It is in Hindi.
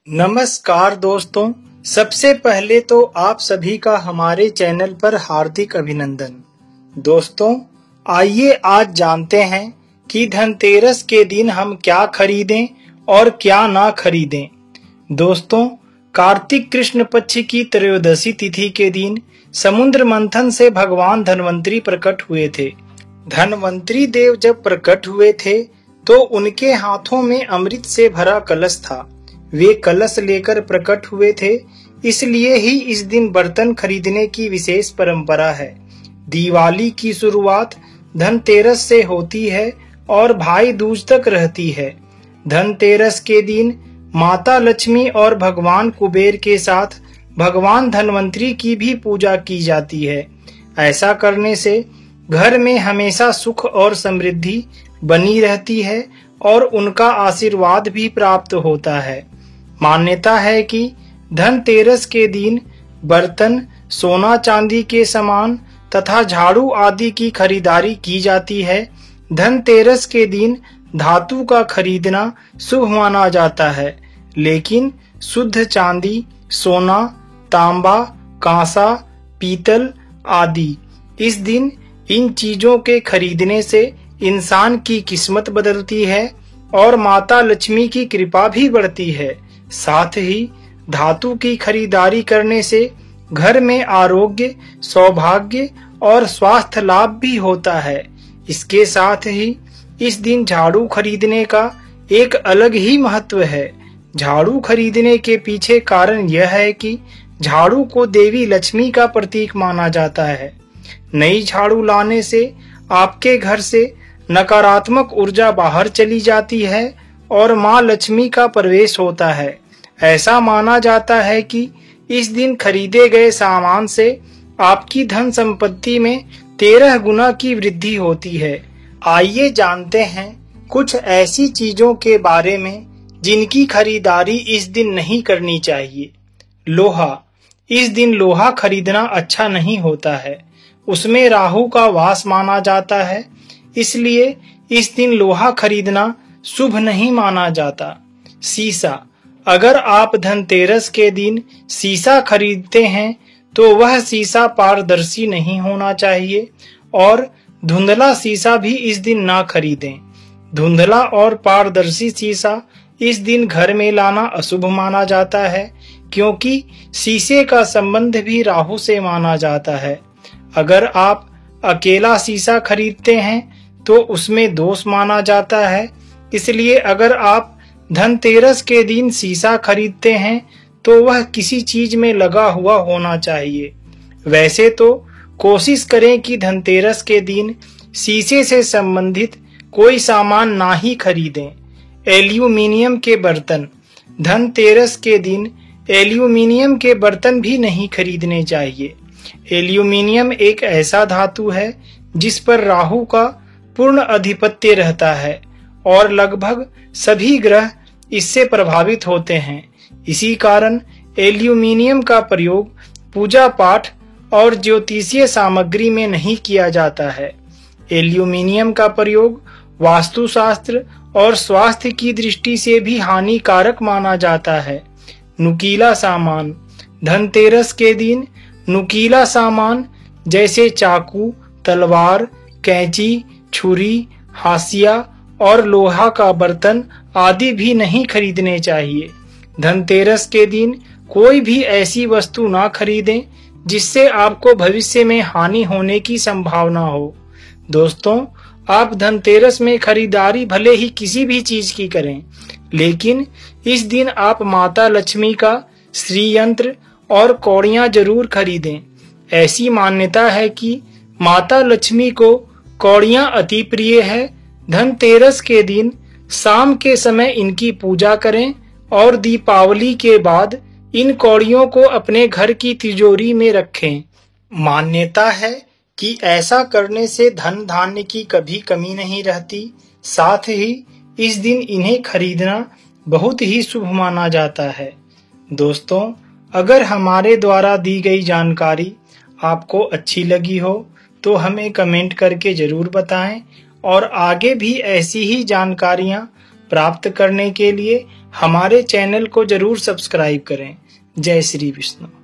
नमस्कार दोस्तों, सबसे पहले तो आप सभी का हमारे चैनल पर हार्दिक अभिनंदन। दोस्तों, आइए आज जानते हैं कि धनतेरस के दिन हम क्या खरीदें और क्या ना खरीदें। दोस्तों, कार्तिक कृष्ण पक्ष की त्रयोदशी तिथि के दिन समुद्र मंथन से भगवान धन्वंतरी प्रकट हुए थे। धन्वंतरी देव जब प्रकट हुए थे तो उनके हाथों में अमृत से भरा कलश था। वे कलश लेकर प्रकट हुए थे, इसलिए ही इस दिन बर्तन खरीदने की विशेष परंपरा है। दिवाली की शुरुआत धनतेरस से होती है और भाई दूज तक रहती है। धनतेरस के दिन माता लक्ष्मी और भगवान कुबेर के साथ भगवान धन्वंतरी की भी पूजा की जाती है। ऐसा करने से घर में हमेशा सुख और समृद्धि बनी रहती है और उनका आशीर्वाद भी प्राप्त होता है। मान्यता है कि धनतेरस के दिन बर्तन, सोना चांदी के सामान तथा झाड़ू आदि की खरीदारी की जाती है। धनतेरस के दिन धातु का खरीदना शुभ माना जाता है, लेकिन शुद्ध चांदी, सोना, तांबा, कांसा, पीतल आदि इस दिन इन चीजों के खरीदने से इंसान की किस्मत बदलती है और माता लक्ष्मी की कृपा भी बढ़ती है। साथ ही धातु की खरीदारी करने से घर में आरोग्य, सौभाग्य और स्वास्थ्य लाभ भी होता है। इसके साथ ही इस दिन झाड़ू खरीदने का एक अलग ही महत्व है। झाड़ू खरीदने के पीछे कारण यह है कि झाड़ू को देवी लक्ष्मी का प्रतीक माना जाता है। नई झाड़ू लाने से आपके घर से नकारात्मक ऊर्जा बाहर चली जाती है और मां लक्ष्मी का प्रवेश होता है। ऐसा माना जाता है कि इस दिन खरीदे गए सामान से आपकी धन संपत्ति में 13 गुना की वृद्धि होती है। आइए जानते हैं कुछ ऐसी चीजों के बारे में जिनकी खरीदारी इस दिन नहीं करनी चाहिए। लोहा। इस दिन लोहा खरीदना अच्छा नहीं होता है। उसमें राहु का वास माना जाता है, इसलिए इस दिन लोहा खरीदना शुभ नहीं माना जाता। शीशा। अगर आप धनतेरस के दिन शीशा खरीदते हैं तो वह शीशा पारदर्शी नहीं होना चाहिए और धुंधला शीशा भी इस दिन ना खरीदें। धुंधला और पारदर्शी शीशा इस दिन घर में लाना अशुभ माना जाता है, क्योंकि शीशे का संबंध भी राहु से माना जाता है। अगर आप अकेला शीशा खरीदते हैं तो उसमें दोष माना जाता है, इसलिए अगर आप धनतेरस के दिन शीशा खरीदते हैं तो वह किसी चीज में लगा हुआ होना चाहिए। वैसे तो कोशिश करें कि धनतेरस के दिन शीशे से संबंधित कोई सामान ना ही खरीदें। एल्यूमिनियम के बर्तन। धनतेरस के दिन एल्यूमिनियम के बर्तन भी नहीं खरीदने चाहिए। एल्यूमिनियम एक ऐसा धातु है जिस पर राहु का पूर्ण अधिपत्य रहता है और लगभग सभी ग्रह इससे प्रभावित होते हैं। इसी कारण एल्यूमिनियम का प्रयोग पूजा पाठ और ज्योतिषीय सामग्री में नहीं किया जाता है। एल्यूमिनियम का प्रयोग वास्तुशास्त्र और स्वास्थ्य की दृष्टि से भी हानिकारक माना जाता है। नुकीला सामान। धनतेरस के दिन नुकीला सामान जैसे चाकू, तलवार, कैंची, छुरी, हाशिया और लोहा का बर्तन आदि भी नहीं खरीदने चाहिए। धनतेरस के दिन कोई भी ऐसी वस्तु ना खरीदें जिससे आपको भविष्य में हानि होने की संभावना हो। दोस्तों, आप धनतेरस में खरीदारी भले ही किसी भी चीज की करें, लेकिन इस दिन आप माता लक्ष्मी का श्री यंत्र और कौड़ियां जरूर खरीदें। ऐसी मान्यता है कि माता लक्ष्मी को कौड़ियां अति प्रिय है। धनतेरस के दिन शाम के समय इनकी पूजा करें और दीपावली के बाद इन कौड़ियों को अपने घर की तिजोरी में रखें। मान्यता है कि ऐसा करने से धन धान्य की कभी कमी नहीं रहती। साथ ही इस दिन इन्हें खरीदना बहुत ही शुभ माना जाता है। दोस्तों, अगर हमारे द्वारा दी गई जानकारी आपको अच्छी लगी हो तो हमें कमेंट करके जरूर बताएं और आगे भी ऐसी ही जानकारियां प्राप्त करने के लिए हमारे चैनल को जरूर सब्सक्राइब करें। जय श्री विष्णु।